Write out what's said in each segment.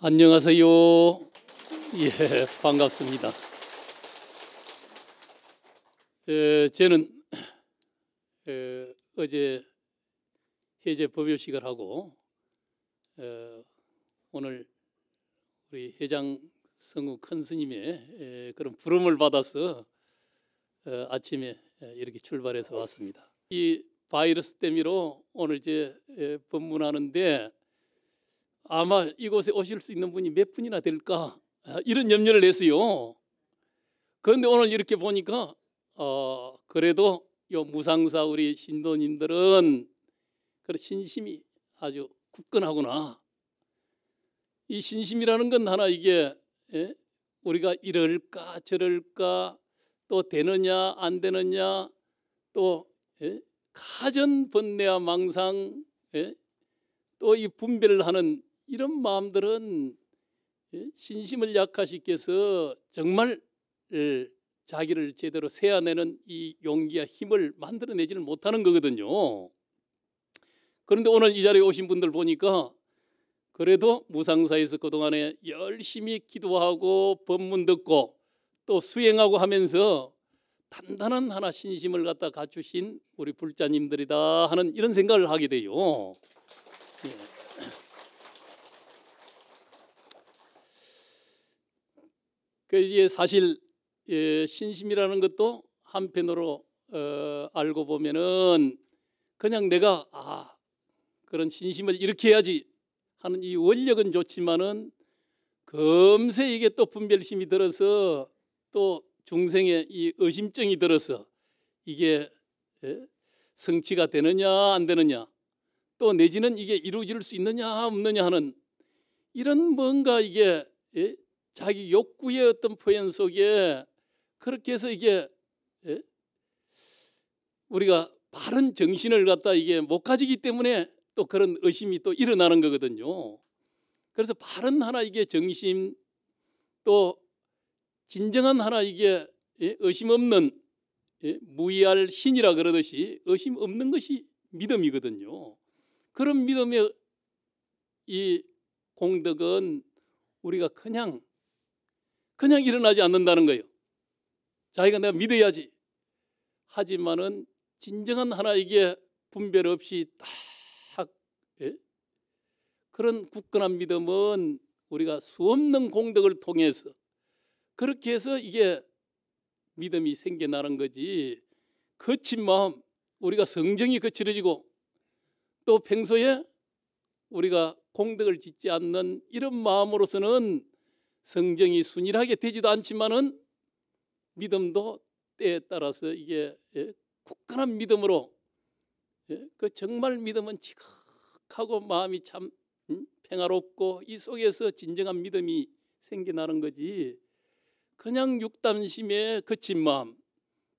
안녕하세요. 예, 반갑습니다. 저는 어제 해제 법요식을 하고 오늘 우리 회장 성우 큰 스님의 그런 부름을 받아서 아침에 이렇게 출발해서 왔습니다. 이 바이러스 때문에 오늘 법문하는데 아마 이곳에 오실 수 있는 분이 몇 분이나 될까 이런 염려를 했어요. 그런데 오늘 이렇게 보니까 그래도 요 무상사 우리 신도님들은 그런 신심이 아주 굳건하구나. 이 신심이라는 건 하나 이게 우리가 이럴까 저럴까 또 되느냐 안 되느냐 또 가전 번뇌와 망상 또 이 분별을 하는 이런 마음들은 신심을 약화시켜서 정말 자기를 제대로 세워내는 이 용기와 힘을 만들어내지는 못하는 거거든요. 그런데 오늘 이 자리에 오신 분들 보니까 그래도 무상사에서 그동안에 열심히 기도하고 법문 듣고 또 수행하고 하면서 단단한 하나 신심을 갖다 갖추신 우리 불자님들이다 하는 이런 생각을 하게 돼요. 예. 그 사실 신심이라는 것도 한편으로 알고 보면은 그냥 내가 그런 신심을 이렇게 해야지 하는 이 원력은 좋지만은 금세 이게 또 분별심이 들어서 또 중생의 이 의심증이 들어서 이게 성취가 되느냐 안 되느냐 또 내지는 이게 이루어질 수 있느냐 없느냐 하는 이런 뭔가 이게 자기 욕구의 어떤 표현 속에 그렇게 해서 이게 우리가 바른 정신을 갖다 이게 못 가지기 때문에 또 그런 의심이 또 일어나는 거거든요. 그래서 바른 하나 이게 정신 또 진정한 하나 이게 의심 없는 무의할 신이라 그러듯이 의심 없는 것이 믿음이거든요. 그런 믿음의 이 공덕은 우리가 그냥 일어나지 않는다는 거예요. 자기가 내가 믿어야지. 하지만은 진정한 하나 이게 분별 없이 딱 그런 굳건한 믿음은 우리가 수없는 공덕을 통해서 그렇게 해서 이게 믿음이 생겨나는 거지. 거친 마음 우리가 성정이 거칠어지고 또 평소에 우리가 공덕을 짓지 않는 이런 마음으로서는 성정이 순일하게 되지도 않지만은 믿음도 때에 따라서 이게 굳건한 믿음으로 그 정말 믿음은 지극하고 마음이 참 평화롭고 이 속에서 진정한 믿음이 생겨나는 거지. 그냥 육담심에 거친 마음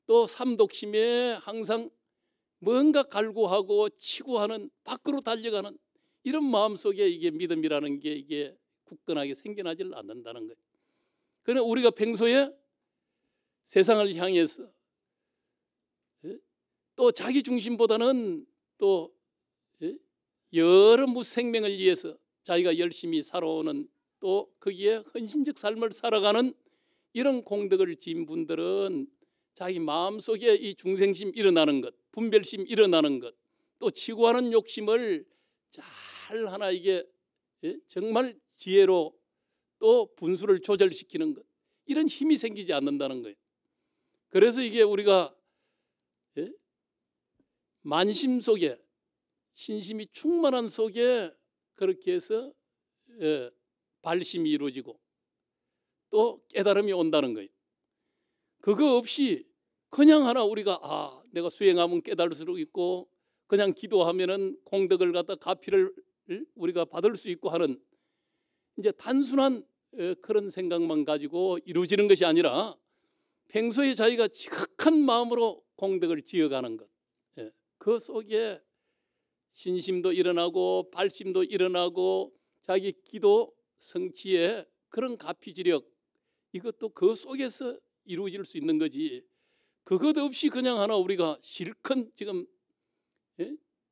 또 삼독심에 항상 뭔가 갈구하고 치고하는 밖으로 달려가는 이런 마음 속에 이게 믿음이라는 게 이게 굳건하게 생겨나지를 않는다는 거예요. 그러나 우리가 평소에 세상을 향해서 또 자기 중심보다는 또 여러 무생명을 위해서 자기가 열심히 살아오는 또 거기에 헌신적 삶을 살아가는 이런 공덕을 지은 분들은 자기 마음속에 이 중생심 일어나는 것, 분별심 일어나는 것, 또 치고하는 욕심을 잘 하나 이게 정말 지혜로 또 분수를 조절시키는 것, 이런 힘이 생기지 않는다는 거예요. 그래서 이게 우리가 만심 속에 신심이 충만한 속에 그렇게 해서 발심이 이루어지고 또 깨달음이 온다는 거예요. 그거 없이 그냥 하나 우리가 내가 수행하면 깨달을 수 있고 그냥 기도하면은 공덕을 갖다 가피를 우리가 받을 수 있고 하는 이제 단순한 그런 생각만 가지고 이루어지는 것이 아니라 평소에 자기가 지극한 마음으로 공덕을 지어가는 것, 그 속에 신심도 일어나고 발심도 일어나고 자기 기도 성취의 그런 가피지력 이것도 그 속에서 이루어질 수 있는 거지. 그것 없이 그냥 하나 우리가 실컷 지금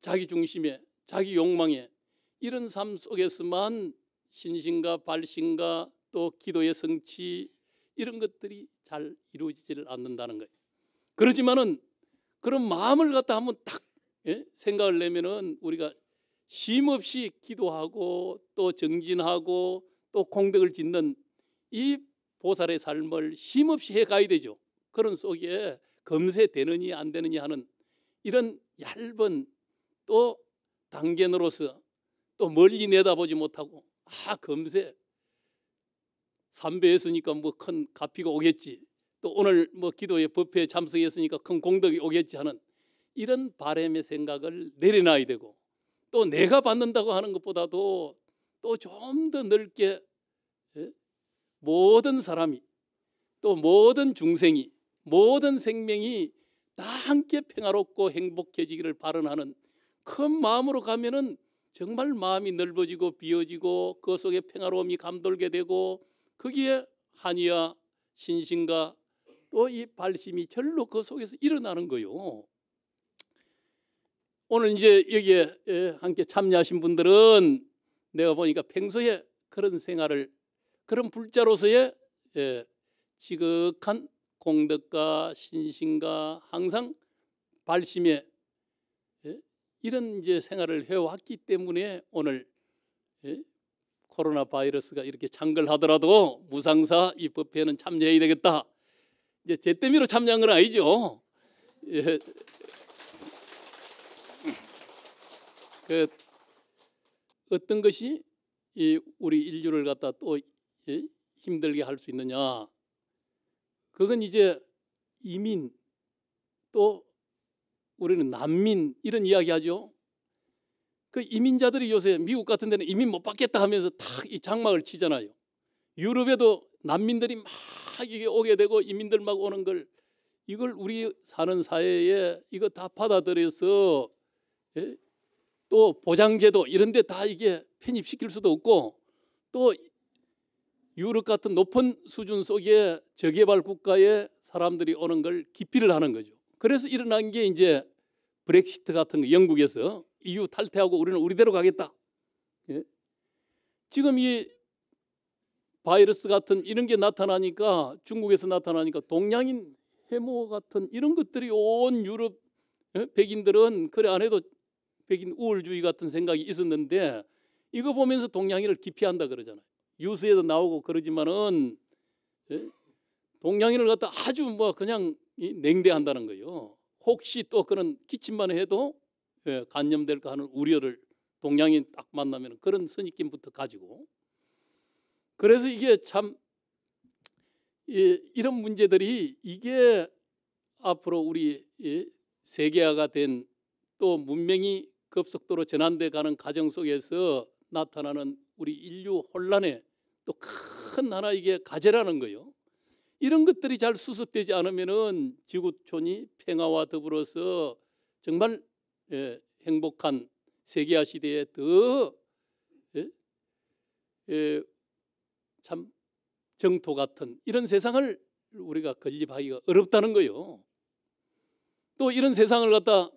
자기 중심에 자기 욕망에 이런 삶 속에서만 신심과 발심과 또 기도의 성취 이런 것들이 잘 이루어지지를 않는다는 거예요. 그렇지만은 그런 마음을 갖다 한번 딱 생각을 내면은 우리가 쉼없이 기도하고 또 정진하고 또 공덕을 짓는 이 보살의 삶을 쉼없이 해가야 되죠. 그런 속에 금세 되느니 안 되느니 하는 이런 얇은 또 단견으로서 또 멀리 내다보지 못하고 금세 삼배했으니까 뭐 큰 가피가 오겠지, 또 오늘 뭐 기도의 법회에 참석했으니까 큰 공덕이 오겠지 하는 이런 바람의 생각을 내려놔야 되고, 또 내가 받는다고 하는 것보다도 또 좀 더 넓게 모든 사람이 또 모든 중생이 모든 생명이 다 함께 평화롭고 행복해지기를 바라는 큰 마음으로 가면은 정말 마음이 넓어지고 비어지고 그 속에 평화로움이 감돌게 되고 거기에 한의와 신심과 또 이 발심이 절로 그 속에서 일어나는 거예요. 오늘 이제 여기에 함께 참여하신 분들은 내가 보니까 평소에 그런 생활을 그런 불자로서의 지극한 공덕과 신심과 항상 발심에 이런 이제 생활을 해왔기 때문에 오늘 코로나 바이러스가 이렇게 창궐하더라도 무상사 이 법회는 참여해야 되겠다. 이제 제 때문에 참여한 건 아니죠. 어떤 것이 우리 인류를 갖다 또 힘들게 할 수 있느냐? 그건 이제 이민 또 우리는 난민 이런 이야기하죠. 그 이민자들이 요새 미국 같은 데는 이민 못 받겠다 하면서 탁 이 장막을 치잖아요. 유럽에도 난민들이 막 이게 오게 되고 이민들 막 오는 걸 이걸 우리 사는 사회에 이거 다 받아들여서 또 보장제도 이런 데 다 이게 편입시킬 수도 없고, 또 유럽 같은 높은 수준 속에 저개발 국가에 사람들이 오는 걸 기피를 하는 거죠. 그래서 일어난 게 이제 브렉시트 같은 거, 영국에서 EU 탈퇴하고 우리는 우리대로 가겠다. 지금 이 바이러스 같은 이런 게 나타나니까, 중국에서 나타나니까 동양인 해모 같은 이런 것들이 온 유럽 백인들은 그래 안 해도 백인 우월주의 같은 생각이 있었는데 이거 보면서 동양인을 기피한다 그러잖아요. 뉴스에도 나오고 그러지만은 동양인을 갖다 아주 뭐 그냥 냉대한다는 거예요. 혹시 또 그런 기침만 해도 감염될까 하는 우려를 동양인 딱 만나면 그런 선입견부터 가지고, 그래서 이게 참 이런 문제들이 이게 앞으로 우리 세계화가 된 또 문명이 급속도로 전환돼 가는 과정 속에서 나타나는 우리 인류 혼란의 또 큰 하나 이게 과제라는 거예요. 이런 것들이 잘 수습되지 않으면은 지구촌이 평화와 더불어서 정말 행복한 세계화 시대에 더 참 정토 같은 이런 세상을 우리가 건립하기가 어렵다는 거예요. 또 이런 세상을 갖다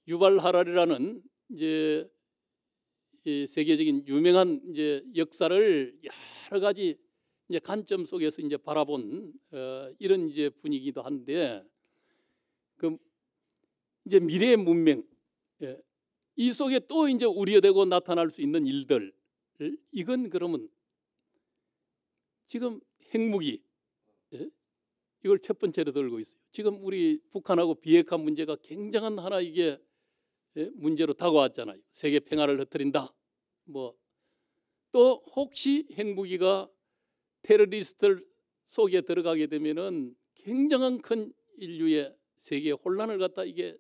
유발 하랄이라는 이제 세계적인 유명한 이제 역사를 여러 가지 이제 관점 속에서 이제 바라본 이런 이제 분위기도 한데, 그 이제 미래의 문명 이 속에 또 이제 우려되고 나타날 수 있는 일들, 이건 그러면 지금 핵무기 이걸 첫 번째로 들고 있어요. 지금 우리 북한하고 비핵화 문제가 굉장한 하나 이게 문제로 다가왔잖아요. 세계 평화를 흩트린다. 뭐 또 혹시 핵무기가 테러리스트들 속에 들어가게 되면은 굉장한 큰 인류의 세계 혼란을 갖다 이게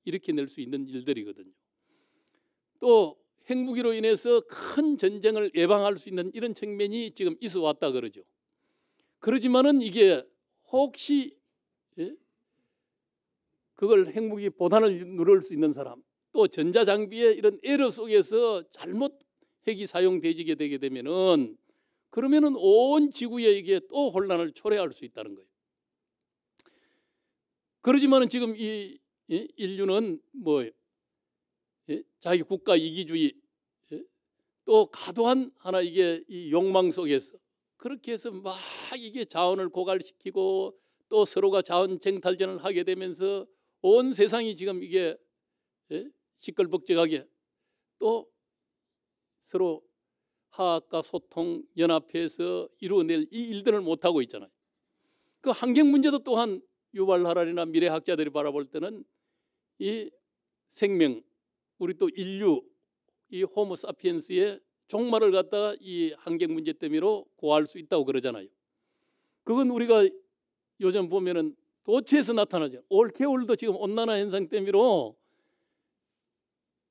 일으켜낼 수 있는 일들이거든요. 또 핵무기로 인해서 큰 전쟁을 예방할 수 있는 이런 측면이 지금 있어 왔다 그러죠. 그러지만은 이게 혹시 그걸 핵무기 보단을 누를 수 있는 사람, 또 전자장비의 이런 에러 속에서 잘못 핵이 사용되게 되게 되면은 그러면은 온 지구에 이게 또 혼란을 초래할 수 있다는 거예요. 그러지만은 지금 이 인류는 뭐 자기 국가 이기주의, 또 과도한 하나 이게 이 욕망 속에서 그렇게 해서 막 이게 자원을 고갈시키고 또 서로가 자원 쟁탈전을 하게 되면서 온 세상이 지금 이게 시끌벅적하게 또 서로 화합과 소통, 연합해서 이루어낼 이 일들을 못하고 있잖아요. 그 환경 문제도 또한 유발 하랄이나 미래학자들이 바라볼 때는 이 생명, 우리 또 인류, 이 호모 사피엔스의 종말을 갖다가 이 환경 문제 때문에 고할 수 있다고 그러잖아요. 그건 우리가 요즘 보면은 도처에서 나타나죠. 올 겨울도 지금 온난화 현상 때문에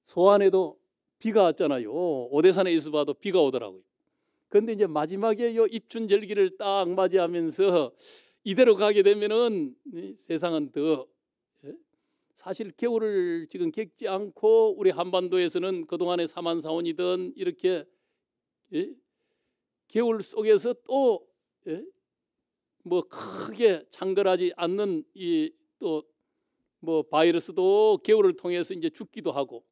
소안에도 비가 왔잖아요. 오대산에 있어 봐도 비가 오더라고요. 그런데 이제 마지막에 요 입춘절기를 딱 맞이하면서 이대로 가게 되면은 세상은 더 사실 겨울을 지금 겪지 않고 우리 한반도에서는 그동안에 사만사온이든 이렇게 겨울 속에서 또 뭐 크게 창궐하지 않는 이 또 뭐 바이러스도 겨울을 통해서 이제 죽기도 하고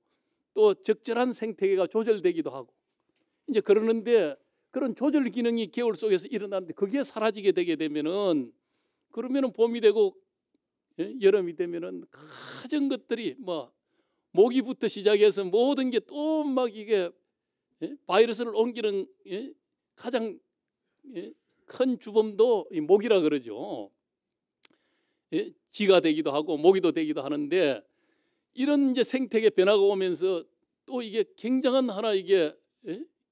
또 적절한 생태계가 조절되기도 하고 이제 그러는데 그런 조절 기능이 겨울 속에서 일어나는데 그게 사라지게 되게 되면은 그러면은 봄이 되고 여름이 되면은 가진 것들이 뭐 모기부터 시작해서 모든 게 또 막 이게 바이러스를 옮기는 가장 큰 주범도 이 모기라 그러죠. 쥐가 되기도 하고 모기도 되기도 하는데 이런 이제 생태계 변화가 오면서 또 이게 굉장한 하나 이게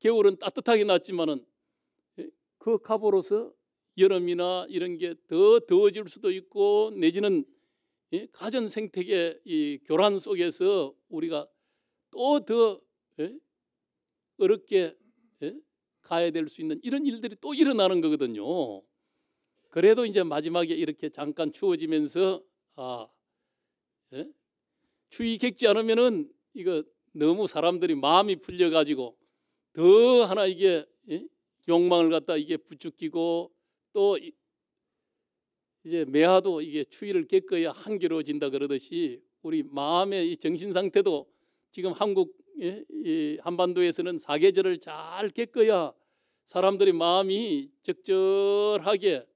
겨울은 따뜻하게 났지만은 그 값으로서 여름이나 이런 게 더 더워질 수도 있고 내지는 가전 생태계 이 교란 속에서 우리가 또 더 어렵게 가야 될 수 있는 이런 일들이 또 일어나는 거거든요. 그래도 이제 마지막에 이렇게 잠깐 추워지면서 추위 겪지 않으면은 이거 너무 사람들이 마음이 풀려 가지고 더 하나 이게 욕망을 갖다 이게 부추기고 또 이제 매화도 이게 추위를 겪어야 한겨로워진다 그러듯이 우리 마음의 이 정신 상태도 지금 한국 이 한반도에서는 사계절을 잘 겪어야 사람들의 마음이 적절하게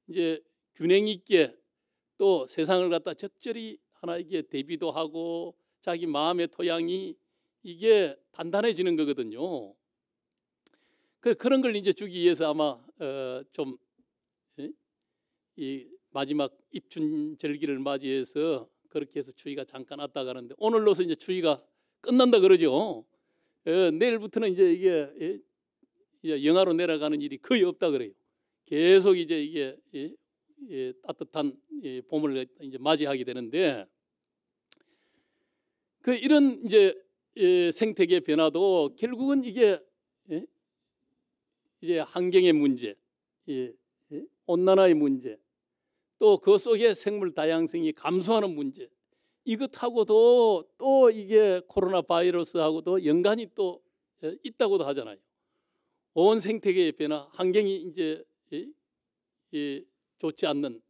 이제 균형 있게 또 세상을 갖다 적절히 하나 이게 대비도 하고 자기 마음의 토양이 이게 단단해지는 거거든요. 그런 걸 이제 주기 위해서 아마 좀 이 마지막 입춘절기를 맞이해서 그렇게 해서 추위가 잠깐 왔다 가는데 오늘로서 이제 추위가 끝난다 그러죠. 내일부터는 이제 이게 영하로 내려가는 일이 거의 없다 그래요. 계속 이제 이게 따뜻한 봄을 이제 맞이하게 되는데 그 이런 이제 생태계 변화도 결국은 이게 이제 환경의 문제, 온난화의 문제, 또 그 속에 생물 다양성이 감소하는 문제, 이것하고도 또 이게 코로나 바이러스하고도 연관이 또 있다고도 하잖아요. 온 생태계의 변화, 환경이 이제 좋지 않는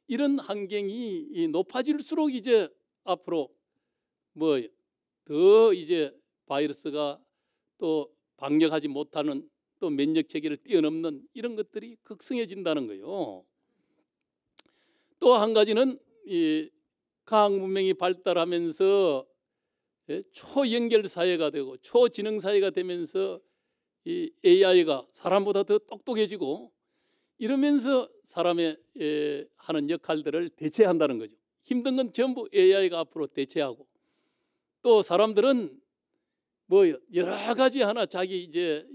이런 환경이 높아질수록 이제 앞으로 뭐 더 이제 바이러스가 또 방역하지 못하는 또 면역 체계를 뛰어넘는 이런 것들이 극성해진다는 거예요. 또 한 가지는 이 과학 문명이 발달하면서 초연결 사회가 되고 초지능 사회가 되면서 이 AI가 사람보다 더 똑똑해지고 이러면서 사람의 하는 역할들을 대체한다는 거죠. 힘든 건 전부 AI가 앞으로 대체하고 또 사람들은 뭐 여러 가지 하나 자기 이제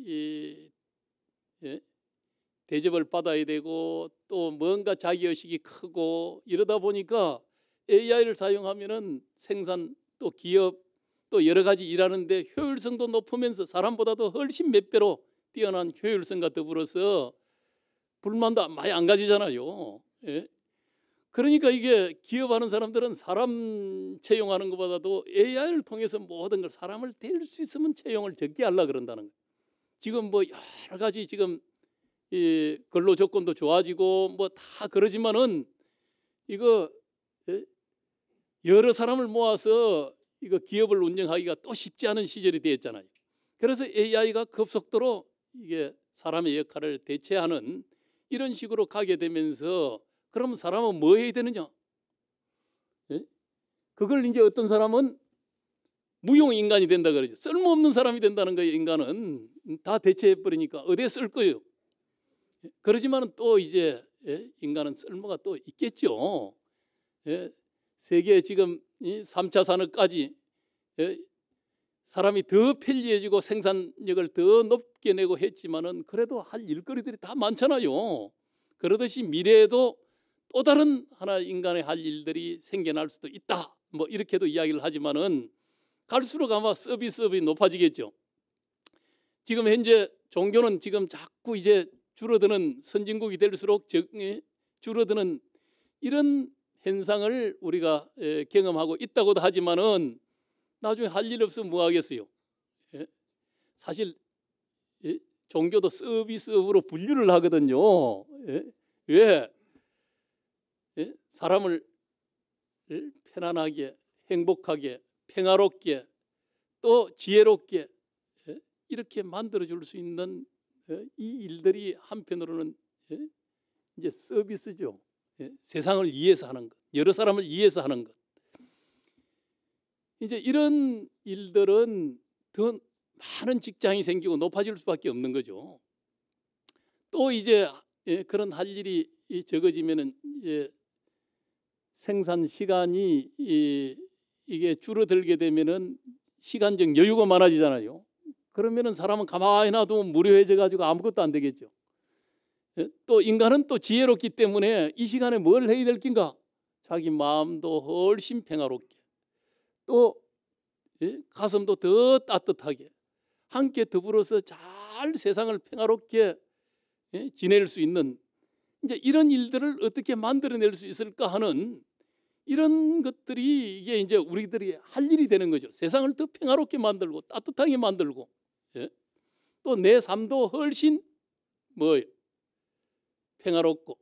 대접을 받아야 되고 또 뭔가 자기의식이 크고 이러다 보니까 AI를 사용하면은 생산 또 기업 또 여러 가지 일하는데 효율성도 높으면서 사람보다도 훨씬 몇 배로 뛰어난 효율성과 더불어서 불만도 많이 안 가지잖아요. 그러니까 이게 기업하는 사람들은 사람 채용하는 것보다도 AI를 통해서 모든 걸 사람을 댈 수 있으면 채용을 적게 하려고 그런다는 거예요. 지금 뭐 여러 가지 지금 이 근로 조건도 좋아지고 뭐 다 그러지만은 이거 여러 사람을 모아서 이거 기업을 운영하기가 또 쉽지 않은 시절이 되었잖아요. 그래서 AI가 급속도로 이게 사람의 역할을 대체하는 이런 식으로 가게 되면서 그럼 사람은 뭐 해야 되느냐? 예? 그걸 이제 어떤 사람은 무용인간이 된다 그러죠. 쓸모없는 사람이 된다는 거예요. 인간은 다 대체해버리니까 어디에 쓸 거예요? 그러지만 또 이제 인간은 쓸모가 또 있겠죠. 세계 지금 3차 산업까지 사람이 더 편리해지고 생산력을 더 높게 내고 했지만은 그래도 할 일거리들이 다 많잖아요. 그러듯이 미래에도 또 다른 하나 인간의 할 일들이 생겨날 수도 있다. 뭐 이렇게도 이야기를 하지만은 갈수록 아마 서비스업이 높아지겠죠. 지금 현재 종교는 지금 자꾸 이제 줄어드는 선진국이 될수록 줄어드는 이런 현상을 우리가 경험하고 있다고도 하지만은 나중에 할 일 없으면 뭐 하겠어요? 사실 종교도 서비스업으로 분류를 하거든요. 왜? 사람을 편안하게, 행복하게, 평화롭게 또 지혜롭게 이렇게 만들어줄 수 있는 이 일들이 한편으로는 이제 서비스죠. 세상을 위해서 하는 것, 여러 사람을 위해서 하는 것. 이제 이런 일들은 더 많은 직장이 생기고 높아질 수밖에 없는 거죠. 또 이제 그런 할 일이 적어지면은 이제 생산 시간이 이게 줄어들게 되면은 시간적 여유가 많아지잖아요. 그러면은 사람은 가만히 놔두면 무료해져 가지고 아무것도 안 되겠죠. 또 인간은 또 지혜롭기 때문에 이 시간에 뭘 해야 될 낀가? 자기 마음도 훨씬 평화롭게 또 가슴도 더 따뜻하게 함께 더불어서 잘 세상을 평화롭게 지낼 수 있는 이제 이런 일들을 어떻게 만들어낼 수 있을까 하는 이런 것들이 이게 이제 우리들이 할 일이 되는 거죠. 세상을 더 평화롭게 만들고 따뜻하게 만들고 또 내 삶도 훨씬 평화롭고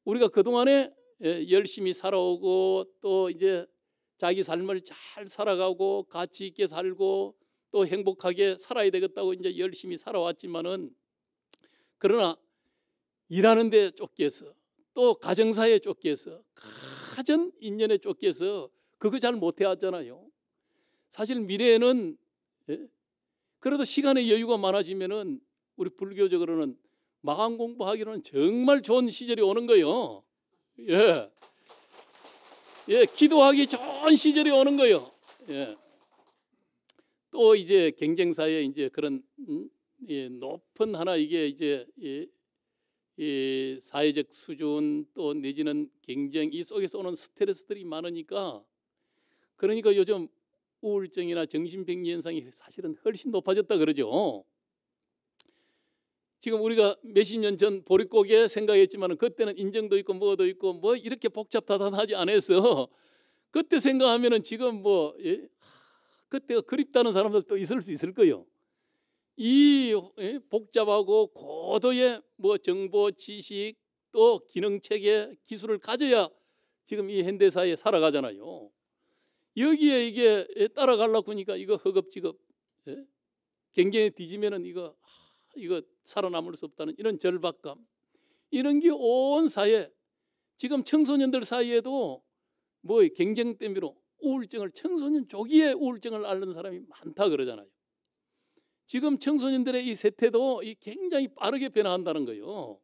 우리가 그동안에 열심히 살아오고 또 이제 자기 삶을 잘 살아가고 가치 있게 살고 또 행복하게 살아야 되겠다고 이제 열심히 살아왔지만은 그러나 일하는 데 쫓겨서 또 가정사에 쫓겨서 가정 인연에 쫓겨서 그거 잘 못해왔잖아요. 사실 미래에는 그래도 시간의 여유가 많아지면은 우리 불교적으로는 마감 공부하기로는 정말 좋은 시절이 오는 거예요. 기도하기 좋은 시절이 오는 거예요. 또 이제 경쟁사에 이제 그런 높은 하나 이게 이제 이 사회적 수준 또 내지는 경쟁 이 속에서 오는 스트레스들이 많으니까 그러니까 요즘 우울증이나 정신병리 현상이 사실은 훨씬 높아졌다 그러죠. 지금 우리가 몇십 년 전 보릿고개 생각했지만 그때는 인정도 있고 뭐도 있고 뭐 이렇게 복잡하다하지 않아서 그때 생각하면은 지금 그때가 그립다는 사람들도 있을 수 있을 거예요. 이 복잡하고 고도의 정보 지식 또 기능 체계 기술을 가져야 지금 이 현대사회에 살아가잖아요. 여기에 이게 따라가려고 하니까 이거 허겁지겁 경쟁에 뒤지면은 이거 살아남을 수 없다는 이런 절박감 이런 게 온 사회 지금 청소년들 사이에도 경쟁 때문에 우울증을 청소년 조기에 우울증을 앓는 사람이 많다 그러잖아요. 지금 청소년들의 이 세태도 굉장히 빠르게 변화한다는 거예요.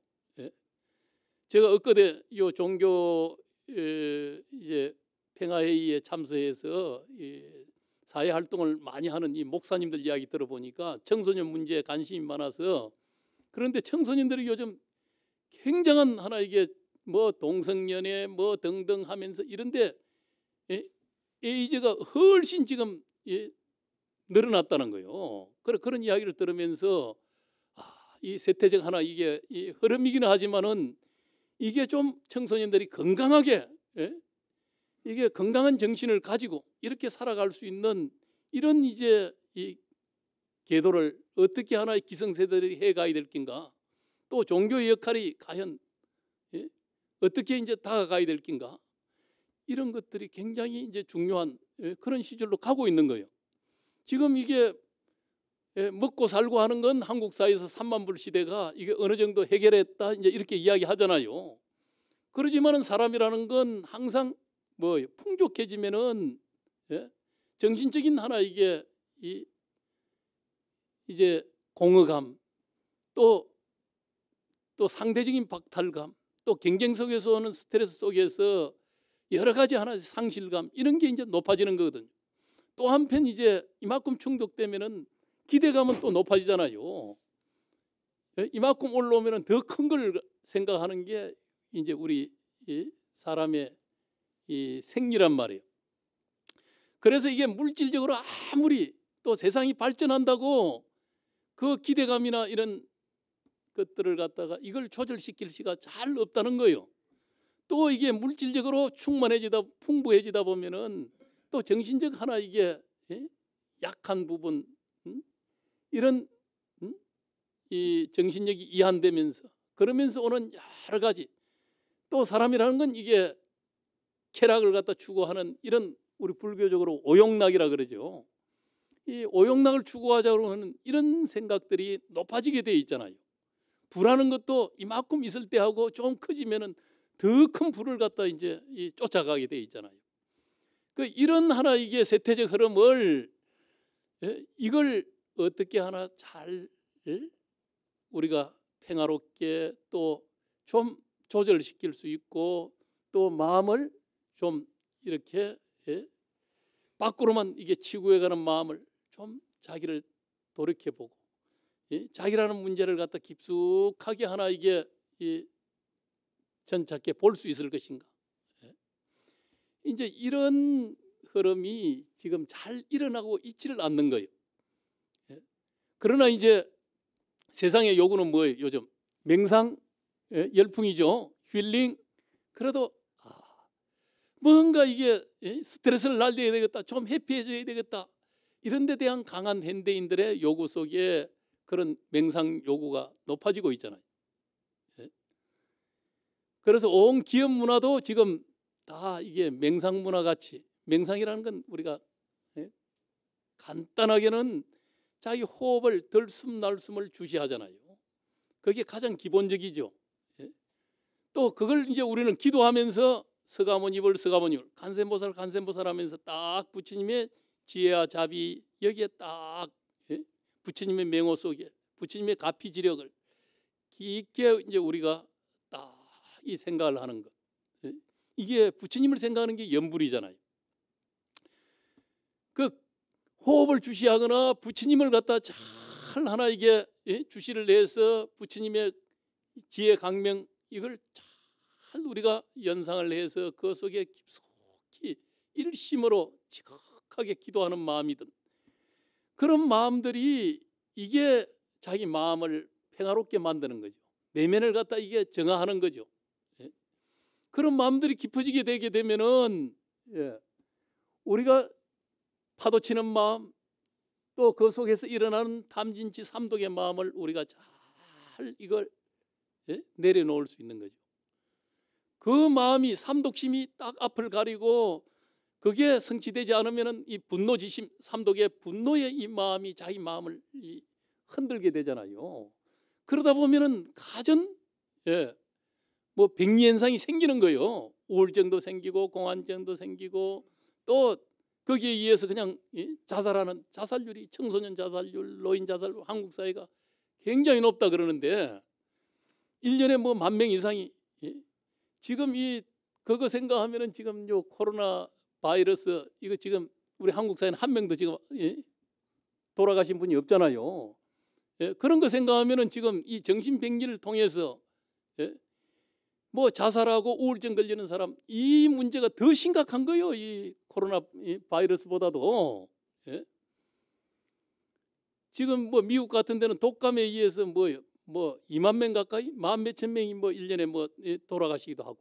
제가 엊그제 요 종교 이제 평화회의에 참석해서 사회 활동을 많이 하는 이 목사님들 이야기 들어보니까 청소년 문제에 관심이 많아서 그런데 청소년들이 요즘 굉장한 하나 이게 동성연애 등등 하면서 이런데 에이즈가 훨씬 지금 늘어났다는 거예요. 그런 이야기를 들으면서 이 세태적 하나 이게 흐름이기는 하지만은 이게 좀 청소년들이 건강하게 이게 건강한 정신을 가지고 이렇게 살아갈 수 있는 이런 이제 이 계도를 어떻게 하나 기성세대들이 해가야 될 낀가? 또 종교의 역할이 과연 어떻게 이제 다가가야 될 낀가? 이런 것들이 굉장히 이제 중요한 그런 시절로 가고 있는 거예요. 지금 이게 먹고 살고 하는 건 한국 사회에서 3만 불 시대가 이게 어느 정도 해결했다 이제 이렇게 이야기하잖아요. 그러지만은 사람이라는 건 항상 뭐 풍족해지면은 정신적인 하나 이게 이제 공허감 또 상대적인 박탈감 또 경쟁 속에서 오는 스트레스 속에서 여러 가지 하나 상실감 이런 게 이제 높아지는 거거든요. 또 한편 이제 이만큼 충족되면은 기대감은 또 높아지잖아요. 이만큼 올라오면은 더 큰 걸 생각하는 게 이제 우리 사람의 이 생리란 말이에요. 그래서 이게 물질적으로 아무리 또 세상이 발전한다고 그 기대감이나 이런 것들을 갖다가 이걸 조절시킬 수가 잘 없다는 거예요. 또 이게 물질적으로 충만해지다 풍부해지다 보면은 또 정신적 하나 이게 약한 부분 이런 이 정신력이 이완되면서 그러면서 오는 여러 가지 또 사람이라는 건 이게 쾌락을 갖다 추구하는 이런 우리 불교적으로 오욕락이라 그러죠. 이 오욕락을 추구하자고 하는 이런 생각들이 높아지게 돼 있잖아요. 불하는 것도 이만큼 있을 때 하고 좀 커지면은 더 큰 불을 갖다 이제 쫓아가게 돼 있잖아요. 그 이런 하나 이게 세태적 흐름을 이걸 어떻게 하나 잘 우리가 평화롭게 또 좀 조절시킬 수 있고 또 마음을 좀 이렇게 밖으로만 이게 치구해가는 마음을 좀 자기를 돌이켜보고 자기라는 문제를 갖다 깊숙하게 하나 이게 전착해 볼 수 있을 것인가. 이제 이런 흐름이 지금 잘 일어나고 있지를 않는 거예요. 그러나 이제 세상의 요구는 뭐예요? 요즘 명상 열풍이죠. 힐링. 그래도 뭔가 이게 스트레스를 날려야 되겠다. 좀 해피해져야 되겠다. 이런 데 대한 강한 현대인들의 요구 속에 그런 명상 요구가 높아지고 있잖아요. 그래서 온 기업 문화도 지금 다 이게 명상 문화 같이 명상이라는 건 우리가 간단하게는 자기 호흡을 들숨 날숨을 주시하잖아요. 그게 가장 기본적이죠. 또 그걸 이제 우리는 기도하면서 서가모니불 서가모니불 간센보살 간센보살 하면서 딱 부처님의 지혜와 자비 여기에 딱 부처님의 맹호 속에 부처님의 가피지력을 깊게 이제 우리가 딱 이 생각을 하는 것. 이게 부처님을 생각하는 게 염불이잖아요. 그 호흡을 주시하거나 부처님을 갖다 잘 하나 이게 주시를 내서 부처님의 지혜 강명 이걸 잘 우리가 연상을 해서 그 속에 깊숙이 일심으로 지극하게 기도하는 마음이든 그런 마음들이 이게 자기 마음을 평화롭게 만드는 거죠. 내면을 갖다 이게 정화하는 거죠. 그런 마음들이 깊어지게 되게 되면은 우리가 파도치는 마음 또 그 속에서 일어나는 탐진치 삼독의 마음을 우리가 잘 이걸 내려놓을 수 있는 거죠. 그 마음이 삼독심이 딱 앞을 가리고 그게 성취되지 않으면은 이 분노지심 삼독의 분노의 이 마음이 자기 마음을 흔들게 되잖아요. 그러다 보면은 가전 뭐 백리현상이 생기는 거예요. 우울증도 생기고 공황증도 생기고 또 거기에 의해서 그냥 자살하는 자살률이 청소년 자살률, 노인 자살률 한국 사회가 굉장히 높다 그러는데 1년에 뭐 10,000명 이상이 지금 그거 생각하면은 지금 요 코로나 바이러스 이거 지금 우리 한국 사회는 한 명도 지금 돌아가신 분이 없잖아요. 그런 거 생각하면은 지금 이 정신병리를 통해서 뭐 자살하고 우울증 걸리는 사람 이 문제가 더 심각한 거예요. 이 코로나 바이러스보다도. 지금 뭐 미국 같은 데는 독감에 의해서 뭐 2만 명 가까이 10,000몇천 명이 뭐 1년에 뭐 돌아가시기도 하고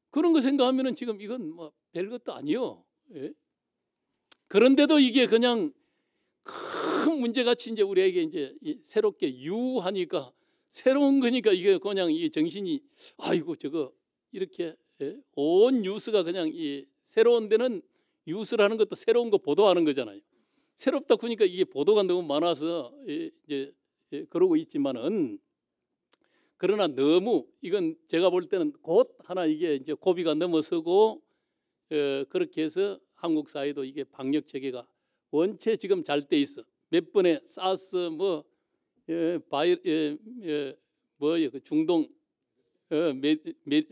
그런 거 생각하면은 지금 이건 뭐 별것도 아니요. 그런데도 이게 그냥 큰 문제같이 이제 우리에게 이제 새롭게 유하니까 새로운 거니까 이게 그냥 이 정신이 아이고 저거 이렇게 온 뉴스가 그냥 이 새로운 데는 뉴스라는 것도 새로운 거 보도하는 거잖아요. 새롭다 보니까 이게 보도가 너무 많아서 이제 그러고 있지만은, 그러나 너무 이건 제가 볼 때는 곧 하나 이게 이제 고비가 넘어서고 그렇게 해서 한국 사회도 이게 방역 체계가 원체 지금 잘 돼 있어. 몇 번의 사스 뭐 뭐예요 그 중동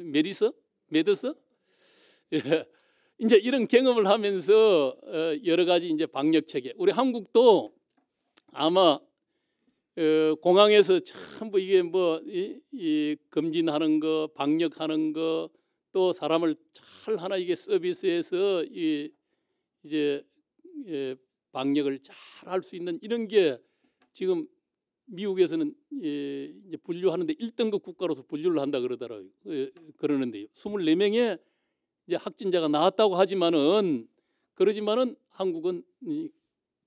메드스 이제 이런 경험을 하면서 여러 가지 이제 방역 체계, 우리 한국도 아마 공항에서 전부 이게 뭐 이 검진하는 거, 방역하는 거, 또 사람을 잘 하나 이게 서비스해서 이제 방역을 잘 할 수 있는 이런 게 지금 미국에서는 이제 분류하는데 1등급 국가로서 분류를 한다 그러더라고요. 그러는데요. 24명의 이제 확진자가 나왔다고 하지만은, 그러지만은 한국은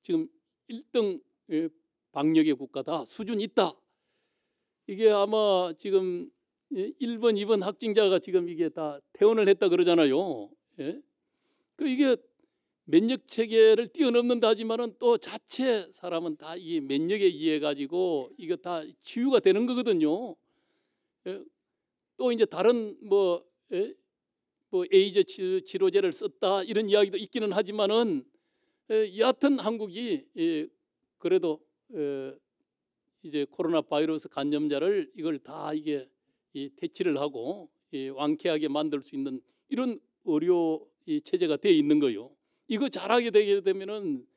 지금 1등 방역의 국가다, 수준 있다. 이게 아마 지금 1번, 2번 확진자가 지금 이게 다 퇴원을 했다 그러잖아요. 예? 이게 면역 체계를 뛰어넘는다 하지만은 또 자체 사람은 다 이 면역에 의해 가지고 이거 다 치유가 되는 거거든요. 예? 또 이제 다른 뭐 에이즈 치료제를 썼다 이런 이야기도 있기는 하지만은 여하튼 한국이 그래도 이제 코로나 바이러스 감염자를 이걸 다 이게 퇴치를 하고 완쾌하게 만들 수 있는 이런 의료 체제가 되어 있는 거요. 이거 잘하게 되게 되면은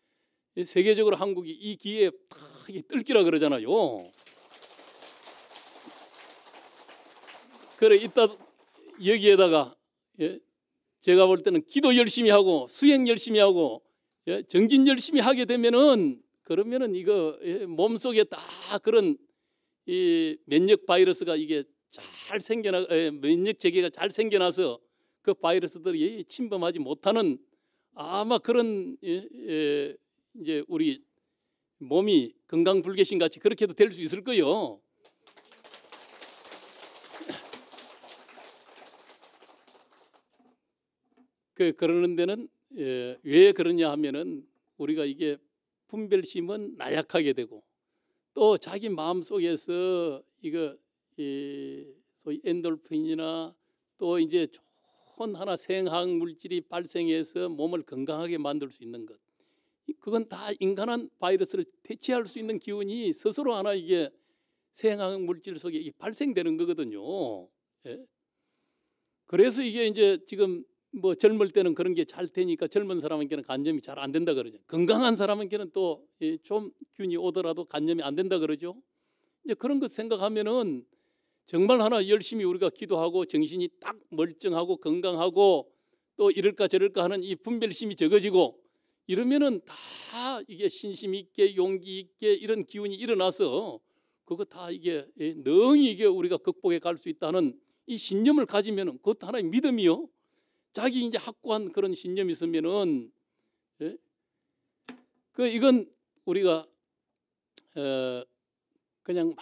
세계적으로 한국이 이 기회에 다 뜰기라 그러잖아요. 그래 이따 여기에다가 제가 볼 때는 기도 열심히 하고 수행 열심히 하고 정진 열심히 하게 되면은, 그러면은 이거 몸속에 다 그런 이 면역 바이러스가 이게 잘 생겨나, 면역 체계가 잘 생겨나서 그 바이러스들이 침범하지 못하는 아마 그런 이제 우리 몸이 건강 불개신 같이 그렇게도 될 수 있을 거요. 그러는 데는 왜 그러냐 하면은, 우리가 이게 분별심은 나약하게 되고, 또 자기 마음 속에서 이거 소위 엔돌핀이나 또 이제 좋은 하나 생학 물질이 발생해서 몸을 건강하게 만들 수 있는 것, 그건 다 인간한 바이러스를 퇴치할 수 있는 기운이 스스로 하나 이게 생학 물질 속에 발생되는 거거든요. 예? 그래서 이게 이제 지금 뭐 젊을 때는 그런 게 잘 되니까 젊은 사람에게는 간염이 잘 안 된다 그러죠. 건강한 사람에게는 또 좀 균이 오더라도 간염이 안 된다 그러죠. 이제 그런 것 생각하면은 정말 하나 열심히 우리가 기도하고 정신이 딱 멀쩡하고 건강하고 또 이럴까 저럴까 하는 이 분별심이 적어지고 이러면은 다 이게 신심 있게 용기 있게 이런 기운이 일어나서 그거 다 이게 능히 이게 우리가 극복해 갈 수 있다는 이 신념을 가지면은 그것도 하나의 믿음이요. 자기 이제 확고한 그런 신념이 있으면은 이건 우리가 그냥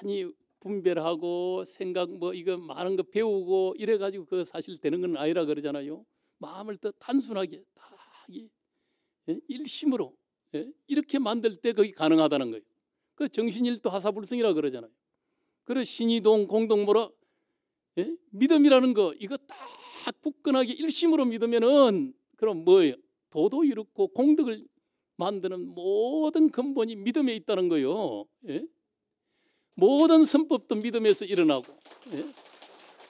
많이 분별하고 생각 뭐 이거 많은 거 배우고 이래 가지고 그 사실 되는 건 아니라 그러잖아요. 마음을 더 단순하게 다 일심으로 이렇게 만들 때 그게 가능하다는 거예요. 그 정신일도 하사불성이라 그러잖아요. 그래 신이동 공동모라 믿음이라는 거 이거 딱 굳건하게 일심으로 믿으면은 그럼 뭐예요? 도도 이렇고 공덕을 만드는 모든 근본이 믿음에 있다는 거예요. 모든 선법도 믿음에서 일어나고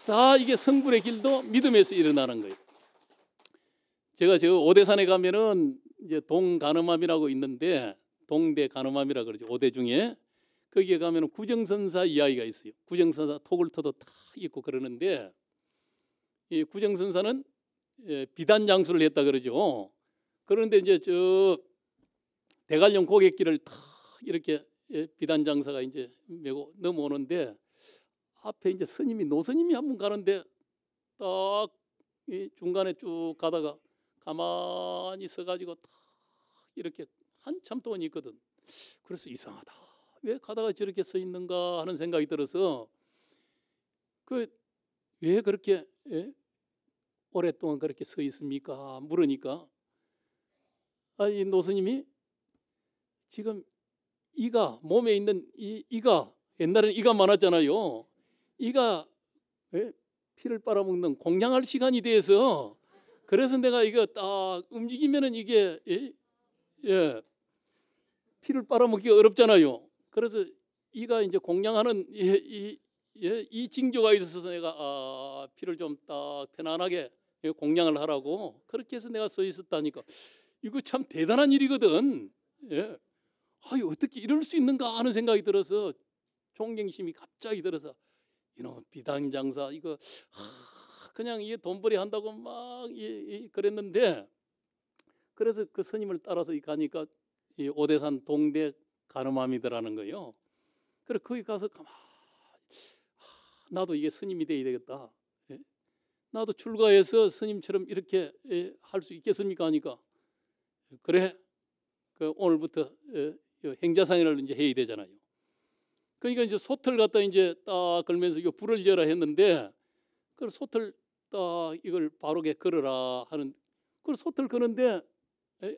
다 이게 성불의 길도 믿음에서 일어나는 거예요. 제가 저 오대산에 가면은 이제 동간음암이라고 있는데 동대 간음암이라 그러죠. 5대 중에 거기에 가면은 구정선사 이야기가 있어요. 구정선사 토굴터도 다 있고 그러는데 이 구정선사는 비단 장수를 했다 그러죠. 그런데 이제 저 대관령 고갯길을 탁 이렇게 비단 장사가 이제 메고 넘어오는데 앞에 이제 스님이 노스님이 한 분 가는데 딱 중간에 쭉 가다가 가만히 서가지고 딱 이렇게 한참 동안 있거든. 그래서 이상하다. 왜 가다가 저렇게 서 있는가 하는 생각이 들어서 왜 그렇게 오랫동안 그렇게 서 있습니까? 물으니까 이 노스님이 지금 이가 몸에 있는 이가 옛날에는 이가 많았잖아요. 이가 피를 빨아먹는 공양할 시간이 돼서 그래서 내가 이거 딱 움직이면은 이게 피를 빨아먹기가 어렵잖아요. 그래서 이가 이제 공양하는 이 징조가 있어서 내가 피를 좀 딱 편안하게 공양을 하라고 그렇게 해서 내가 서 있었다니까. 이거 참 대단한 일이거든. 어떻게 이럴 수 있는가 하는 생각이 들어서 존경심이 갑자기 들어서 이놈 비단장사 이거 그냥 이게 돈벌이 한다고 막 그랬는데 그래서 그 스님을 따라서 가니까 이 오대산 동대 가늠함이더라는 거예요. 그래 거기 가서 나도 이게 스님이 돼야 되겠다. 나도 출가해서 스님처럼 이렇게 할 수 있겠습니까 하니까 그래 오늘부터 행자상회를 이제 해야 되잖아요. 그러니까 이제 솥을 갖다 이제 딱 걸면서 이거 불을 열라 했는데 그 솥을 딱 이걸 바로게 걸어라 하는 그 솥을 거는데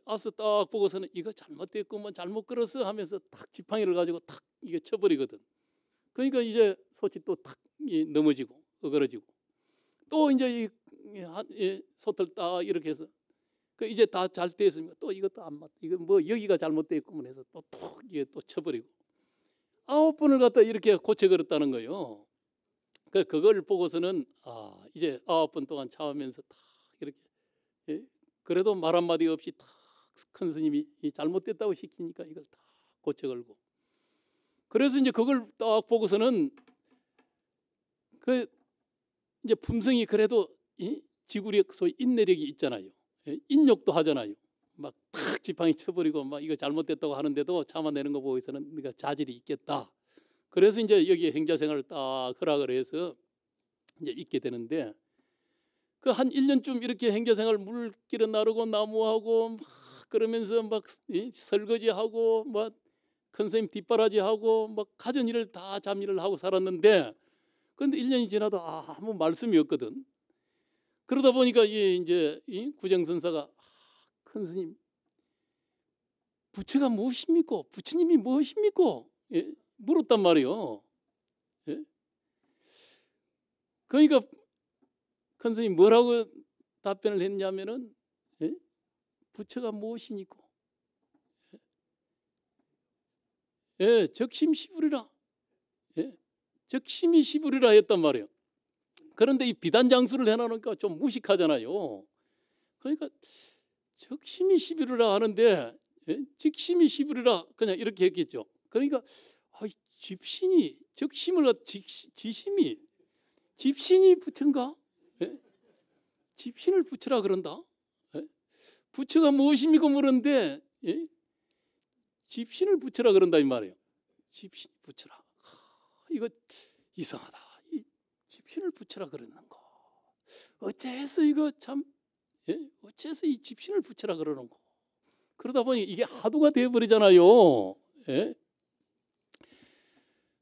아서 딱 보고서는 이거 잘못됐구만 잘못 걸어서 하면서 탁 지팡이를 가지고 탁 이게 쳐버리거든. 그러니까 이제 솥이 또 탁 넘어지고 어그러지고 또 이제 이 솥을 딱 이렇게 해서 그 이제 다 잘 됐으니까 또 이것도 안 맞. 이거 뭐 여기가 잘못됐구만 해서 또 툭 이게 또 쳐버리고 9번을 갖다 이렇게 고쳐버렸다는 거예요. 그걸 보고서는 이제 9번 동안 참으면서 탁 이렇게 그래도 말 한마디 없이 탁 큰 스님이 잘못됐다고 시키니까 이걸 다 고쳐걸고 그래서 이제 그걸 딱 보고서는 그 이제 품성이 그래도 지구력 소위 인내력이 있잖아요. 인욕도 하잖아요. 막 탁 지팡이 쳐버리고 막 이거 잘못됐다고 하는데도 참아내는 거 보고서는 네가 자질이 있겠다. 그래서 이제 여기 행자생활을 딱 허락을 해서 이제 있게 되는데 그 한 1년쯤 이렇게 행자생활 물길을 나르고 나무하고 막 그러면서 막 설거지하고 막 큰 스님 뒷바라지하고 막 가전 일을 다 잡일을 하고 살았는데 그런데 1년이 지나도 아무 말씀이 없거든. 그러다 보니까 이제 이 구정선사가 큰 스님 부처가 무엇입니까? 부처님이 무엇입니까? 물었단 말이에요. 그러니까 큰 스님이 뭐라고 답변을 했냐면은 부처가 무엇이니까? 적심시불이라. 적심이 시불이라 했단 말이에요. 그런데 이 비단장수를 해놓으니까 좀 무식하잖아요. 그러니까 적심이 시불이라 하는데 직심이 시불이라 그냥 이렇게 했겠죠. 그러니까 집신이 적심을 지심이 집신이 부처인가? 집신을 부처라 그런다. 부처가 무엇입니까 물었는데 집신을 부처라 그런다 이 말이에요. 집신이 부처라. 이거 이상하다. 이 집신을 부처라 그러는 거. 어째서 이거 참 어째서 이 집신을 부처라 그러는 거. 그러다 보니 이게 하도가 되어버리잖아요.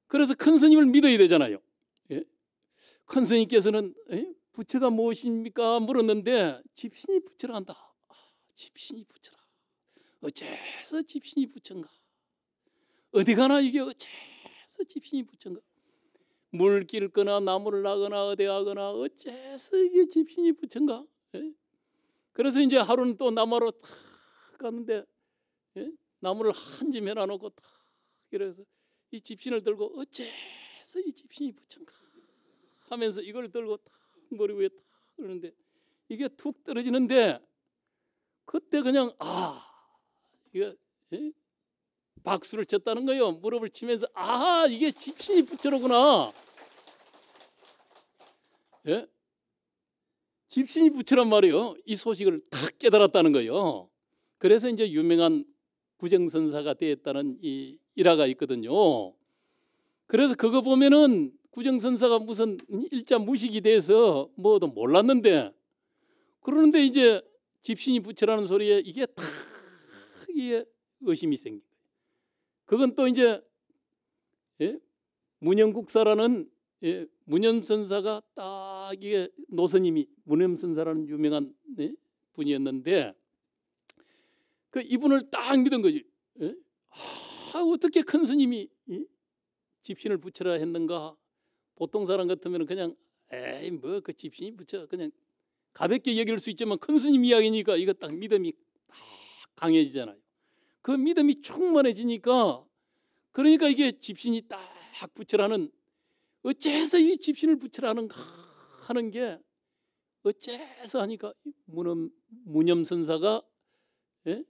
그래서 큰 스님을 믿어야 되잖아요. 큰 스님께서는 부처가 무엇입니까 물었는데 집신이 부처라 한다. 집신이 부처라. 어째서 집신이 부처인가? 어디 가나 이게 어째서 집신이 부처인가? 물길 거나 나무를 나거나 어디 가거나 어째서 이게 집신이 부처인가? 그래서 이제 하루는 또 남하로 탁 갔는데 나무를 한 짐 해놔놓고 탁 이래서 이 집신을 들고 어째서 이 집신이 부처인가 하면서 이걸 들고 탁 머리 위에 탁 그러는데 이게 툭 떨어지는데 그때 그냥 이게 박수를 쳤다는 거예요. 무릎을 치면서 이게 집신이 부처로구나. 집신이 부처란 말이에요. 이 소식을 탁 깨달았다는 거예요. 그래서 이제 유명한 구정선사가 되었다는 이 일화가 있거든요. 그래서 그거 보면은 구정선사가 무슨 일자 무식이 돼서 뭐도 몰랐는데 그러는데 이제 집신이 부처라는 소리에 이게 탁 이게 의심이 생긴 거예요. 그건 또 이제 문영국사라는 문염선사가 딱 이게 노스님이 문염선사라는 유명한 분이었는데 그 이분을 딱 믿은 거지. 예? 어떻게 큰 스님이 집신을 붙여라 했는가? 보통 사람 같으면 그냥 에이 뭐 그 집신이 붙여 그냥 가볍게 여길 수 있지만 큰 스님 이야기니까 이거 딱 믿음이 딱 강해지잖아요. 그 믿음이 충만해지니까 그러니까 이게 집신이 딱 붙여라는 어째서 이 집신을 붙여라는가 하는 게 어째서 하니까 무념선사가 예?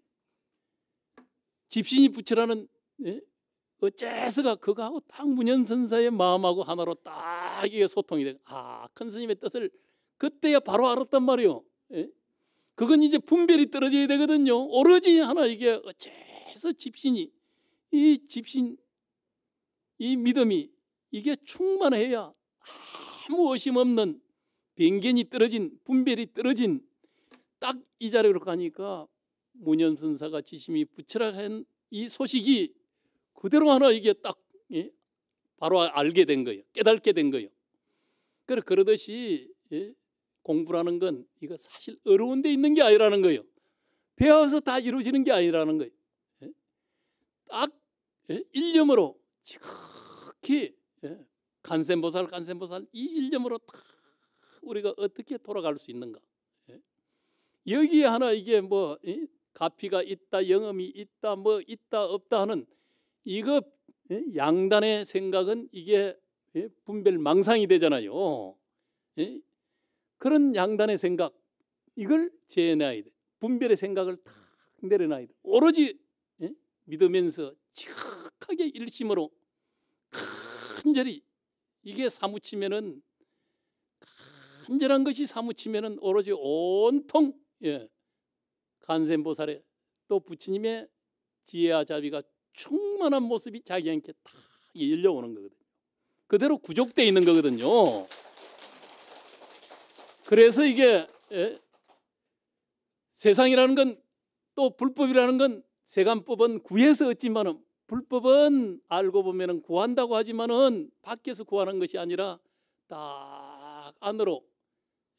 집신이 붙여라는 예? 어째서가 그거하고 딱 무념선사의 마음하고 하나로 딱 이게 소통이 돼. 큰 스님의 뜻을 그때야 바로 알았단 말이요. 예? 그건 이제 분별이 떨어져야 되거든요. 오로지 하나 이게 어째서 집신이 이 집신 이 믿음이 이게 충만해야 아무 의심 없는 변견이 떨어진 분별이 떨어진 딱 이 자리로 가니까 무념선사가 지심이 붙여라 한 이 소식이 그대로 하나 이게 딱 예? 바로 알게 된 거예요. 깨닫게 된 거예요. 그러듯이 예? 공부라는 건 이거 사실 어려운 데 있는 게 아니라는 거예요. 배워서 다 이루어지는 게 아니라는 거예요. 예? 딱 예? 일념으로 지극히 예? 간센보살 이 일념으로 딱 우리가 어떻게 돌아갈 수 있는가. 예? 여기에 하나 이게 뭐 예? 가피가 있다 영음이 있다 뭐 있다 없다 하는 이거 예? 양단의 생각은 이게 예? 분별망상이 되잖아요. 예? 그런 양단의 생각 이걸 제어해야 돼. 분별의 생각을 탁 내려놔야 돼. 오로지 예? 믿으면서 지극하게 일심으로 간절히 이게 사무치면은 간절한 것이 사무치면은 오로지 온통 예, 간센보살의 또 부처님의 지혜와 자비가 충만한 모습이 자기한테 다 열려오는 거거든요. 그대로 구족되어 있는 거거든요. 그래서 이게 예, 세상이라는 건 또 불법이라는 건 세간법은 구해서 얻지만은 불법은 알고 보면은 구한다고 하지만은 밖에서 구하는 것이 아니라 딱 안으로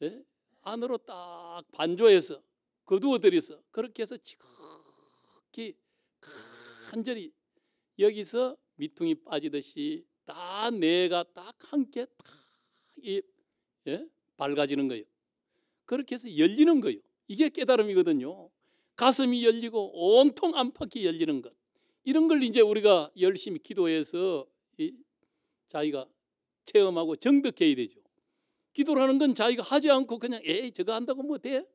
예? 안으로 딱 반조해서 거두어 들여서 그렇게 해서 지극히 간절히 여기서 미퉁이 빠지듯이 다 내가 딱 함께 딱 예? 밝아지는 거예요. 그렇게 해서 열리는 거예요. 이게 깨달음이거든요. 가슴이 열리고 온통 안팎이 열리는 것. 이런 걸 이제 우리가 열심히 기도해서 자기가 체험하고 정득해야 되죠. 기도라는 건 자기가 하지 않고 그냥 에이 저거 한다고 뭐 돼?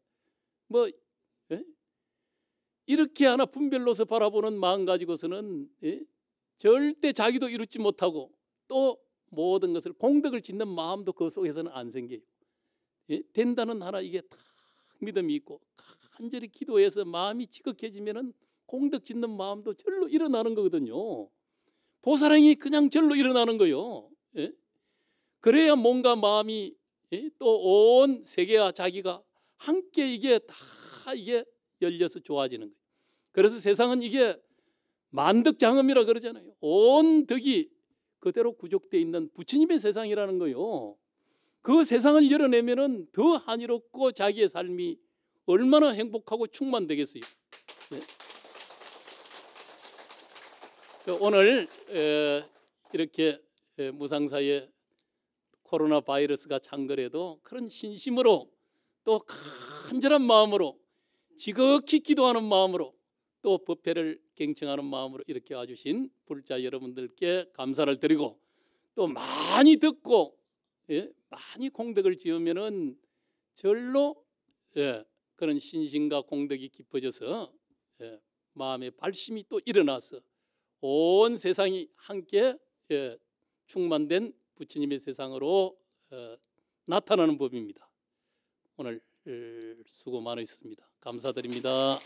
뭐 예? 이렇게 하나 분별로서 바라보는 마음 가지고서는 예? 절대 자기도 이루지 못하고 또 모든 것을 공덕을 짓는 마음도 그 속에서는 안 생겨요. 예? 된다는 하나 이게 다 믿음이 있고 간절히 기도해서 마음이 지극해지면은 공덕 짓는 마음도 절로 일어나는 거거든요. 보살행이 그냥 절로 일어나는 거요. 예? 그래야 뭔가 마음이 예? 또 온 세계와 자기가 함께 이게 다 이게 열려서 좋아지는 거예요. 그래서 세상은 이게 만덕장엄이라 그러잖아요. 온 덕이 그대로 구족되어 있는 부처님의 세상이라는 거요. 그 세상을 열어내면은 더 한이롭고 자기의 삶이 얼마나 행복하고 충만되겠어요. 네. 오늘 이렇게 무상사에 코로나 바이러스가 창궐해도 그런 신심으로 또 간절한 마음으로 지극히 기도하는 마음으로 또 법회를 경청하는 마음으로 이렇게 와주신 불자 여러분들께 감사를 드리고 또 많이 듣고 예, 많이 공덕을 지으면은 절로 예, 그런 신심과 공덕이 깊어져서 예, 마음의 발심이 또 일어나서 온 세상이 함께 예, 충만된 부처님의 세상으로 나타나는 법입니다. 오늘 수고 많으셨습니다. 감사드립니다.